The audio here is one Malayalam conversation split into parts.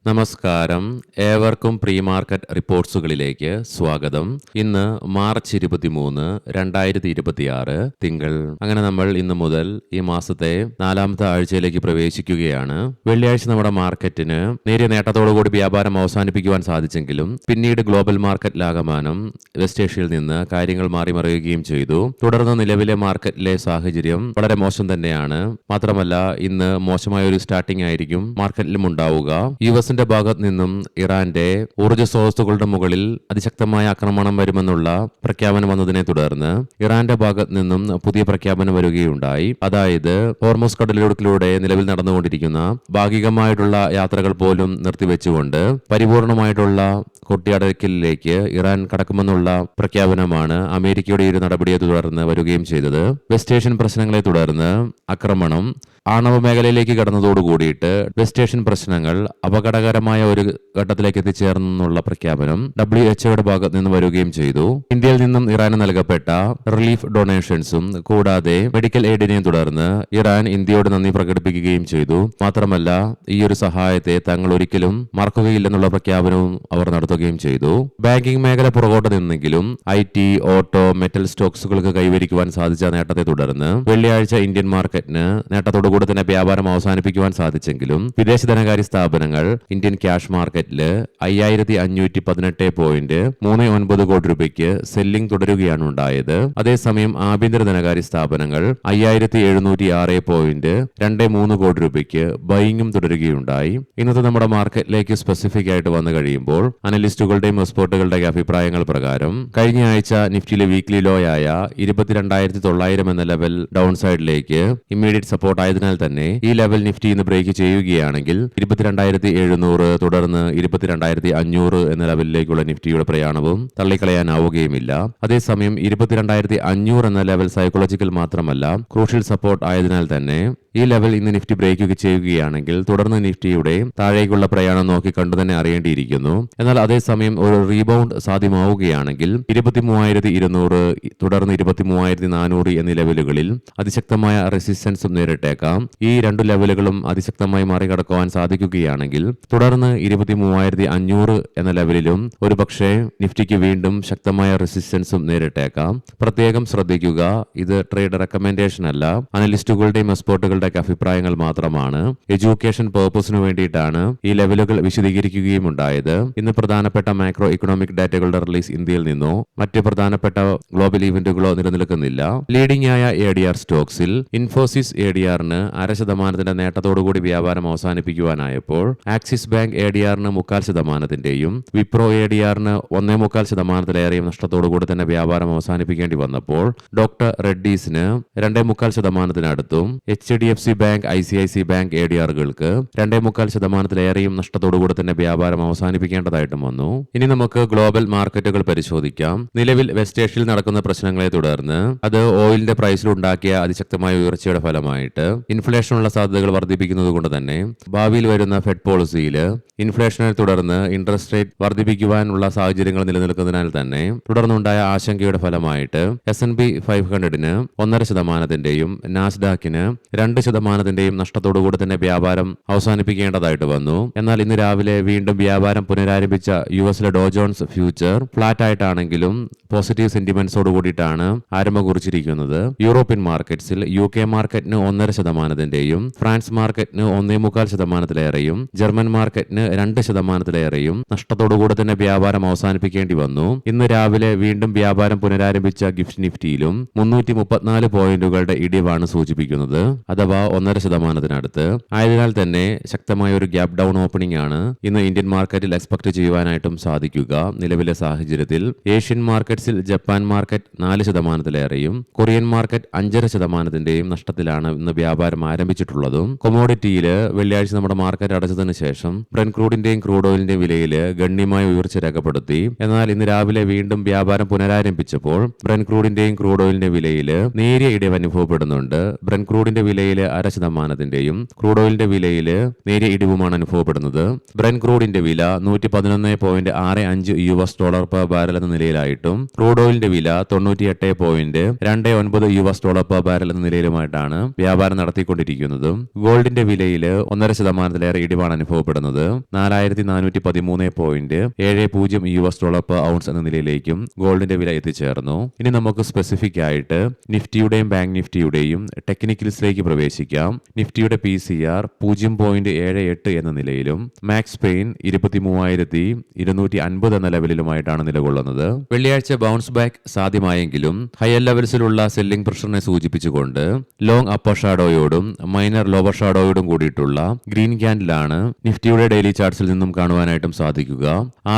നമസ്കാരം. ഏവർക്കും പ്രീ മാർക്കറ്റ് റിപ്പോർട്ട്സുകളിലേക്ക് സ്വാഗതം. ഇന്ന് മാർച്ച് 23, 2026 തിങ്കൾ. അങ്ങനെ നമ്മൾ ഇന്ന് മുതൽ ഈ മാസത്തെ 4ാമത്തെ ആഴ്ചയിലേക്ക് പ്രവേശിക്കുകയാണ്. വെള്ളിയാഴ്ച നമ്മുടെ മാർക്കറ്റിന് നേരിയ നേട്ടത്തോടുകൂടി വ്യാപാരം അവസാനിപ്പിക്കുവാൻ സാധിച്ചെങ്കിലും പിന്നീട് ഗ്ലോബൽ മാർക്കറ്റിലാകമാനം വെസ്റ്റ് ഏഷ്യയിൽ നിന്ന് കാര്യങ്ങൾ മാറിമറിയുകയും ചെയ്തു. തുടർന്ന് നിലവിലെ മാർക്കറ്റിലെ സാഹചര്യം വളരെ മോശം തന്നെയാണ്. മാത്രമല്ല ഇന്ന് മോശമായ ഒരു സ്റ്റാർട്ടിംഗ് ആയിരിക്കും മാർക്കറ്റിലും ഉണ്ടാവുക. യുഎസിന്റെ ഭാഗത്ത് നിന്നും ഇറാന്റെ ഊർജ്ജ സ്രോതസ്സുകളുടെ മുകളിൽ അതിശക്തമായ ആക്രമണം വരുമെന്നുള്ള പ്രഖ്യാപനം വന്നതിനെ തുടർന്ന് ഇറാന്റെ ഭാഗത്ത് നിന്നും പുതിയ പ്രഖ്യാപനം വരികയുണ്ടായി. അതായത് ഹോർമുസ് കടലിടുക്കിലൂടെ നിലവിൽ നടന്നുകൊണ്ടിരിക്കുന്ന ഭാഗികമായിട്ടുള്ള യാത്രകൾ പോലും നിർത്തിവെച്ചുകൊണ്ട് പരിപൂർണമായിട്ടുള്ള കൊട്ടിയടക്കലിലേക്ക് ഇറാൻ കടക്കുമെന്നുള്ള പ്രഖ്യാപനമാണ് അമേരിക്കയുടെ ഈ ഒരു നടപടിയെ തുടർന്ന് വരികയും ചെയ്തത്. വെസ്റ്റ് ഏഷ്യൻ പ്രശ്നങ്ങളെ തുടർന്ന് ആക്രമണം ആണവ മേഖലയിലേക്ക് കടന്നതോടുകൂടിയിട്ട് വെസ്റ്റ് ഏഷ്യൻ പ്രശ്നങ്ങൾ അപകടകരമായ ഒരു ഘട്ടത്തിലേക്ക് എത്തിച്ചേർന്നുള്ള പ്രഖ്യാപനം WHO ഭാഗത്ത് നിന്ന് വരികയും ചെയ്തു. ഇന്ത്യയിൽ നിന്നും ഇറാന് നൽകപ്പെട്ട റിലീഫ് ഡൊണേഷൻസും കൂടാതെ മെഡിക്കൽ എയ്ഡിനെയും തുടർന്ന് ഇറാൻ ഇന്ത്യയോട് നന്ദി പ്രകടിപ്പിക്കുകയും ചെയ്തു. മാത്രമല്ല ഈ ഒരു സഹായത്തെ തങ്ങൾ ഒരിക്കലും മറക്കുകയില്ലെന്നുള്ള പ്രഖ്യാപനവും അവർ നടത്തുകയും ചെയ്തു. ബാങ്കിംഗ് മേഖല പുറകോട്ട് നിന്നെങ്കിലും IT, ഓട്ടോ, മെറ്റൽ സ്റ്റോക്സുകൾക്ക് കൈവരിക്കുവാൻ സാധിച്ച നേട്ടത്തെ തുടർന്ന് വെള്ളിയാഴ്ച ഇന്ത്യൻ മാർക്കറ്റിന് നേട്ടത്തോടു കൂടെ തന്നെ വ്യാപാരം അവസാനിപ്പിക്കുവാൻ സാധിച്ചെങ്കിലും വിദേശ ധനകാര്യ സ്ഥാപനങ്ങൾ ഇന്ത്യൻ ക്യാഷ് മാർക്കറ്റിൽ 5518.39 കോടി രൂപയ്ക്ക് സെല്ലിംഗ് തുടരുകയാണ് ഉണ്ടായത്. അതേസമയം ആഭ്യന്തര ധനകാര്യ സ്ഥാപനങ്ങൾ 5706.23 കോടി രൂപയ്ക്ക് ബൈയിങ്ങും തുടരുകയുണ്ടായി. ഇന്നത്തെ നമ്മുടെ മാർക്കറ്റിലേക്ക് സ്പെസിഫിക് ആയിട്ട് വന്നു കഴിയുമ്പോൾ അനലിസ്റ്റുകളുടെയും എക്സ്പേർട്ടുകളുടെയും അഭിപ്രായങ്ങൾ പ്രകാരം കഴിഞ്ഞ ആഴ്ച നിഫ്റ്റിയിലെ വീക്ക്ലി ലോ ആയ 22,900 എന്ന ലെവൽ ഡൗൺ സൈഡിലേക്ക് ഇമ്മീഡിയറ്റ് സപ്പോർട്ട് ആയതിനാൽ തന്നെ ഈ ലെവൽ നിഫ്റ്റി ഇന്ന് ബ്രേക്ക് ചെയ്യുകയാണെങ്കിൽ 22,700 തുടർന്ന് 22,500 എന്ന ലെവലിലേക്കുള്ള നിഫ്റ്റിയുടെ പ്രയാണവും തള്ളിക്കളയാനാവുകയുമില്ല. അതേസമയം 22,500 എന്ന ലെവൽ സൈക്കോളജിക്കൽ മാത്രമല്ല ക്രൂഷ്യൽ സപ്പോർട്ട് ആയതിനാൽ തന്നെ ഈ ലെവൽ ഇന്ന് നിഫ്റ്റി ബ്രേക്ക് ചെയ്യുകയാണെങ്കിൽ തുടർന്ന് നിഫ്റ്റിയുടെ താഴേക്കുള്ള പ്രയാണം നോക്കി കണ്ടു തന്നെ അറിയേണ്ടിയിരിക്കുന്നു. എന്നാൽ അതേസമയം ഒരു റീബൗണ്ട് സാധ്യമാവുകയാണെങ്കിൽ 23,200 തുടർന്ന് 23,400 എന്നീ ലെവലുകളിൽ അതിശക്തമായ റെസിസ്റ്റൻസും നേരിട്ടേക്കാം. ഈ രണ്ടു ലെവലുകളും അതിശക്തമായി മറികടക്കുവാൻ സാധിക്കുകയാണെങ്കിൽ തുടർന്ന് 23,500 എന്ന ലെവലിലും ഒരുപക്ഷെ നിഫ്റ്റിക്ക് വീണ്ടും ശക്തമായ റെസിസ്റ്റൻസും നേരിട്ടേക്കാം. പ്രത്യേകം ശ്രദ്ധിക്കുക, ഇത് ട്രേഡ് റെക്കമെൻഡേഷൻ അല്ല, അനലിസ്റ്റുകളുടെയും എക്സ്പേർട്ടുകളുടെ അഭിപ്രായങ്ങൾ മാത്രമാണ്. എഡ്യൂക്കേഷൻ പർപ്പസിനു വേണ്ടിയിട്ടാണ് ഈ ലെവലുകൾ വിശദീകരിക്കുകയും ഉണ്ടായത്. ഇന്ന് പ്രധാനപ്പെട്ട മാക്രോ ഇക്കണോമിക് ഡാറ്റകളുടെ റിലീസ് ഇന്ത്യയിൽ നിന്നോ മറ്റ് പ്രധാനപ്പെട്ട ഗ്ലോബൽ ഇവന്റുകളോ നിലനിൽക്കുന്നില്ല. ലീഡിംഗ് ആയ ADR സ്റ്റോക്സിൽ ഇൻഫോസിസ് ADRന് 0.5% നേട്ടത്തോടുകൂടി വ്യാപാരം അവസാനിപ്പിക്കുവാനായപ്പോൾ ആക്സിസ് ബാങ്ക് ADRന് 0.25%, വിപ്രോ ADRന് 1.25%-ലേറെയും നഷ്ടത്തോടുകൂടി തന്നെ വ്യാപാരം അവസാനിപ്പിക്കേണ്ടി വന്നപ്പോൾ ഡോക്ടർ റെഡ്ഡീസിന് 2.25%-അടുത്തും HDFC ബാങ്ക്, ICICI ബാങ്ക് ADRകൾക്ക് 2.25%-ലേറെയും നഷ്ടത്തോടുകൂടി തന്നെ വ്യാപാരം അവസാനിപ്പിക്കേണ്ടതായിട്ടും വന്നു. ഇനി നമുക്ക് ഗ്ലോബൽ മാർക്കറ്റുകൾ പരിശോധിക്കാം. നിലവിൽ വെസ്റ്റ് ഏഷ്യയിൽ നടക്കുന്ന പ്രശ്നങ്ങളെ തുടർന്ന് അത് ഓയിലിന്റെ പ്രൈസിൽ ഉണ്ടാക്കിയ അതിശക്തമായ ഉയർച്ചയുടെ ഫലമായിട്ട് ഇൻഫ്ലേഷനുള്ള സാധ്യതകൾ വർദ്ധിപ്പിക്കുന്നത് കൊണ്ട് തന്നെ ഭാവിയിൽ വരുന്ന ഫെഡ് പോളിസിയിൽ ഇൻഫ്ലേഷനെ തുടർന്ന് ഇൻട്രസ്റ്റ് റേറ്റ് വർദ്ധിപ്പിക്കുവാനുള്ള സാഹചര്യങ്ങൾ നിലനിൽക്കുന്നതിനാൽ തന്നെ തുടർന്നുണ്ടായ ആശങ്കയുടെ ഫലമായിട്ട് S&P 500-ന് 1.5%-ന്റെയും നാസ്ഡാക്കിന് 2%-ന്റെയും നഷ്ടത്തോടുകൂടി തന്നെ വ്യാപാരം അവസാനിപ്പിക്കേണ്ടതായിട്ട് വന്നു. എന്നാൽ ഇന്ന് രാവിലെ വീണ്ടും വ്യാപാരം പുനരാരംഭിച്ച യുഎസിലെ ഡോ ജോൺസ് ഫ്യൂച്ചർ ഫ്ലാറ്റ് ആയിട്ടാണെങ്കിലും പോസിറ്റീവ് സെന്റിമെന്റ്സോട് കൂടിയിട്ടാണ് ആരംഭം കുറിച്ചിരിക്കുന്നത്. യൂറോപ്യൻ മാർക്കറ്റ്സിൽ UK മാർക്കറ്റിന് 1.5%-ന്റെയും ഫ്രാൻസ് മാർക്കറ്റിന് 1.25%-ലേറെയും ജർമ്മൻ മാർക്കറ്റിന് 2%-ലേറെയും നഷ്ടത്തോടുകൂടി തന്നെ വ്യാപാരം അവസാനിപ്പിക്കേണ്ടി വന്നു. ഇന്ന് രാവിലെ വീണ്ടും വ്യാപാരം പുനരാരംഭിച്ച ഗിഫ്റ്റ് നിഫ്റ്റിയിലും 334 പോയിന്റുകളുടെ ഇടിവാണ് സൂചിപ്പിക്കുന്നത്, അഥവാ 1.5%-നടുത്ത്. ആയതിനാൽ തന്നെ ശക്തമായ ഒരു ഗ്യാപ് ഡൗൺ ഓപ്പണിംഗ് ആണ് ഇന്ന് ഇന്ത്യൻ മാർക്കറ്റിൽ എക്സ്പെക്ട് ചെയ്യുവാനായിട്ടും സാധിക്കുക. നിലവിലെ സാഹചര്യത്തിൽ ഏഷ്യൻ മാർക്കറ്റ്സിൽ ജപ്പാൻ മാർക്കറ്റ് 4%-ലേറെയും കൊറിയൻ മാർക്കറ്റ് 5.5%-ന്റെയും നഷ്ടത്തിലാണ് ഇന്ന് വ്യാപാരം ആരംഭിച്ചിട്ടുള്ളതും. കൊമോഡിറ്റിയിൽ വെള്ളിയാഴ്ച നമ്മുടെ മാർക്കറ്റ് അടച്ചതിന് ശേഷം ബ്രെന്റ് ക്രൂഡിന്റെയും ക്രൂഡ് ഓയിലിന്റെയും വിലയിൽ ഗണ്യമായ ഉയർച്ച രേഖപ്പെടുത്തി. എന്നാൽ ഇന്ന് രാവിലെ വീണ്ടും വ്യാപാരം പുനരാരംഭിച്ചപ്പോൾ ബ്രെന്റ് ക്രൂഡിന്റെയും ക്രൂഡ് ഓയിലിന്റെ വിലയിൽ നേരിയ ഇടിവ് അനുഭവപ്പെടുന്നുണ്ട്. ബ്രെന്റ് ക്രൂഡിന്റെ വിലയിൽ വിലയിൽ 0.5%, ക്രൂഡ് ഓയിലിന്റെ വിലയിൽ നേരിയ ഇടിവുമാണ് അനുഭവപ്പെടുന്നത്. ബ്രെന്റ് ക്രൂഡിന്റെ വില $111.65 പെർ ബാരൽ എന്ന നിലയിലായിട്ടും ക്രൂഡ് ഓയിലിന്റെ വില $98.29 പെർ ബാരൽ എന്ന നിലയിലുമായിട്ടാണ് വ്യാപാരം നടത്തിക്കൊണ്ടിരിക്കുന്നത്. ഗോൾഡിന്റെ വിലയിൽ 1.5%-ലേറെ ഇടിവാണ് അനുഭവപ്പെടുന്നത്. $4,413.70 പെർ ഔൺസ് എന്ന നിലയിലേക്കും ഗോൾഡിന്റെ വില എത്തിച്ചേർന്നു. ഇനി നമുക്ക് സ്പെസിഫിക് ആയിട്ട് നിഫ്റ്റിയുടെയും ബാങ്ക് നിഫ്റ്റിയുടെയും ടെക്നിക്കൽസിലേക്ക് പ്രവേശിക്കാം. നിഫ്റ്റിയുടെ PCR 0.78 എന്ന നിലയിലും മാക്സ് പെയിൻ 23,250 എന്ന ലെവലിലുമായിട്ടാണ് നിലകൊള്ളുന്നത്. വെള്ളിയാഴ്ച ബൗൺസ് ബാക്ക് സാധ്യമായെങ്കിലും ഹയർ ലെവൽസിലുള്ള സെല്ലിംഗ് പ്രഷറിനെ സൂചിപ്പിച്ചുകൊണ്ട് ലോങ് അപ്പർ ഷാഡോയോടും മൈനർ ലോവർ ഷാഡോയോടും കൂടിയിട്ടുള്ള ഗ്രീൻ ക്യാൻഡിലാണ് നിഫ്റ്റിയുടെ ഡെയിലി ചാർട്ട്സിൽ നിന്നും കാണുവാനായിട്ടും സാധിക്കുക.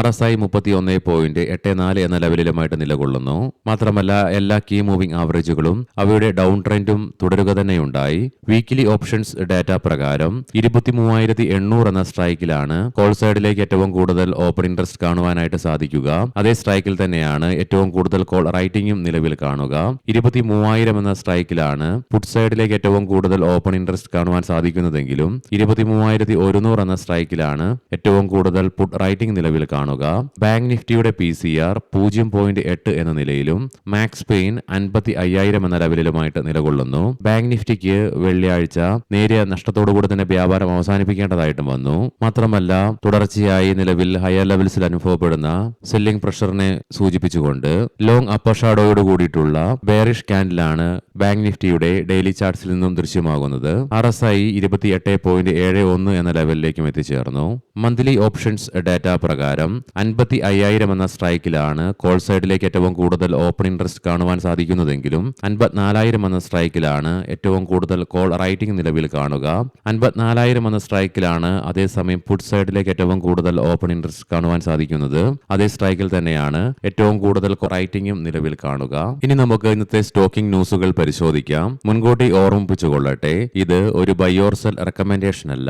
RSI 31.84 എന്ന ലെവലിലുമായിട്ട് നിലകൊള്ളുന്നു. മാത്രമല്ല എല്ലാ കീ മൂവിംഗ് ആവറേജുകളും അവയുടെ ഡൗൺ ട്രെൻഡും തുടരുക തന്നെയുണ്ടായി. വീക്കിലി ഓപ്ഷൻസ് ഡാറ്റ പ്രകാരം 23,800 എന്ന സ്ട്രൈക്കിലാണ് കോൾ സൈഡിലേക്ക് ഏറ്റവും കൂടുതൽ ഓപ്പൺ ഇൻട്രസ്റ്റ് കാണുവാനായിട്ട് സാധിക്കുക. അതേ സ്ട്രൈക്കിൽ തന്നെയാണ് ഏറ്റവും കൂടുതൽ കോൾ റൈറ്റിംഗും നിലവിൽ കാണുക. 23,000 എന്ന സ്ട്രൈക്കിലാണ് പുട്ട് സൈഡിലേക്ക് ഏറ്റവും കൂടുതൽ ഓപ്പൺ ഇൻട്രസ്റ്റ് കാണുവാൻ സാധിക്കുന്നതെങ്കിലും 23,100 എന്ന സ്ട്രൈക്കിലാണ് ഏറ്റവും കൂടുതൽ പുട്ട് റൈറ്റിംഗ് നിലവിൽ കാണുക. ബാങ്ക് നിഫ്റ്റിയുടെ PCR 0.8 എന്ന നിലയിലും മാക്സ് പെയിൻ 55,000 എന്ന ലെവലിലുമായിട്ട് നിലകൊള്ളുന്നു. ബാങ്ക് നിഫ്റ്റിക്ക് വെള്ളിയാഴ്ച നേരിയ നഷ്ടത്തോടുകൂടി തന്നെ വ്യാപാരം അവസാനിപ്പിക്കേണ്ടതായിട്ടും വന്നു. മാത്രമല്ല തുടർച്ചയായി നിലവിൽ ഹയർ ലെവൽസിൽ അനുഭവപ്പെടുന്ന സെല്ലിംഗ് പ്രഷറിനെ സൂചിപ്പിച്ചുകൊണ്ട് ലോങ് അപ്പർ ഷാഡോയോട് കൂടിയിട്ടുള്ള ബെയറിഷ് ക്യാൻഡിലാണ് ബാങ്ക് നിഫ്റ്റിയുടെ ഡെയിലി ചാർട്ട്സിൽ നിന്നും ദൃശ്യമാകുന്നത്. RSI 28.71 എന്ന ലെവലിലേക്കും എത്തിച്ചേർന്നു. മന്ത്ലി ഓപ്ഷൻസ് ഡാറ്റ പ്രകാരം 55,000 എന്ന സ്ട്രൈക്കിലാണ് കോൾ സൈഡിലേക്ക് ഏറ്റവും കൂടുതൽ ഓപ്പൺ ഇൻട്രസ്റ്റ് കാണുവാൻ സാധിക്കുന്നതെങ്കിലും 54,000 എന്ന സ്ട്രൈക്കിലാണ് ഏറ്റവും കൂടുതൽ കോൾ റൈറ്റിംഗ് നിലവിൽ കാണുക. 54,000 എന്ന സ്ട്രൈക്കിലാണ് അതേസമയം പുട്ട് സൈഡിലേക്ക് ഏറ്റവും കൂടുതൽ ഓപ്പൺ ഇൻട്രസ്റ്റ് കാണുവാൻ സാധിക്കുന്നത്. അതേ സ്ട്രൈക്കിൽ തന്നെയാണ് ഏറ്റവും കൂടുതൽ റൈറ്റിംഗും നിലവിൽ കാണുക. ഇനി നമുക്ക് ഇന്നത്തെ സ്റ്റോക്കിംഗ് ന്യൂസുകൾ പരിശോധിക്കാം. മുൻകൂട്ടി ഓർമ്മിപ്പിച്ചുകൊള്ളട്ടെ, ഇത് ഒരു ബൈ ഓർ സെൽ റെക്കമെൻഡേഷൻ അല്ല.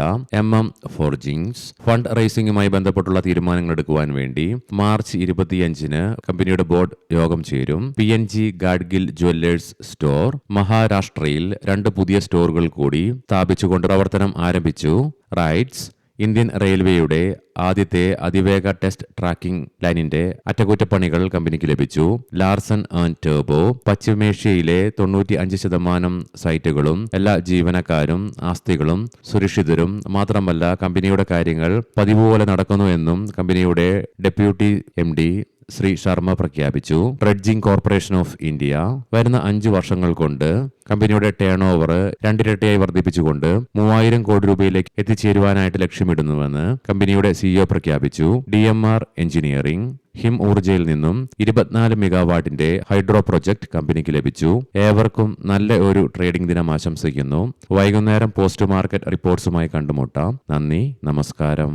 Forgings ഫണ്ട് റൈസിംഗുമായി ബന്ധപ്പെട്ടുള്ള തീരുമാനങ്ങൾ എടുക്കുവാൻ വേണ്ടി മാർച്ച് 25-ന് കമ്പനിയുടെ ബോർഡ് യോഗം ചേരും. PNG ഗാഡ്ഗിൽ ജ്വല്ലേഴ്സ് സ്റ്റോർ മഹാരാഷ്ട്രയിൽ 2 പുതിയ സ്റ്റോറുകൾ കൂടി സ്ഥാപിച്ചുകൊണ്ട് പ്രവർത്തനം ആരംഭിച്ചു. റൈറ്റ്സ് ഇന്ത്യൻ റെയിൽവേയുടെ ആദ്യത്തെ അതിവേഗ ടെസ്റ്റ് ട്രാക്കിംഗ് ലൈനിന്റെ അറ്റകുറ്റപ്പണികൾ കമ്പനിക്ക് ലഭിച്ചു. ലാർസൺ ആൻഡ് ടർബോ പശ്ചിമേഷ്യയിലെ 95% സൈറ്റുകളും എല്ലാ ജീവനക്കാരും ആസ്തികളും സുരക്ഷിതരും. മാത്രമല്ല കമ്പനിയുടെ കാര്യങ്ങൾ പതിവുപോലെ നടക്കുന്നു എന്നും കമ്പനിയുടെ ഡെപ്യൂട്ടി MD ശ്രീ ശർമ്മ പ്രഖ്യാപിച്ചു. ഡ്രഡ്ജിംഗ് കോർപ്പറേഷൻ ഓഫ് ഇന്ത്യ വരുന്ന 5 വർഷങ്ങൾ കൊണ്ട് കമ്പനിയുടെ ടേൺ ഓവർ 2 ഇരട്ടിയായി വർദ്ധിപ്പിച്ചുകൊണ്ട് 3,000 കോടി രൂപയിലേക്ക് എത്തിച്ചേരുവാനായിട്ട് ലക്ഷ്യമിടുന്നുവെന്ന് കമ്പനിയുടെ CEO പ്രഖ്യാപിച്ചു. DMR എഞ്ചിനീയറിംഗ് ഹിം ഊർജയിൽ നിന്നും 24 മെഗാവാട്ടിന്റെ ഹൈഡ്രോ പ്രൊജക്ട് കമ്പനിക്ക് ലഭിച്ചു. ഏവർക്കും നല്ല ഒരു ട്രേഡിംഗ് ദിനം ആശംസിക്കുന്നു. വൈകുന്നേരം പോസ്റ്റ് മാർക്കറ്റ് റിപ്പോർട്ട്സുമായി കണ്ടുമുട്ടാം. നന്ദി, നമസ്കാരം.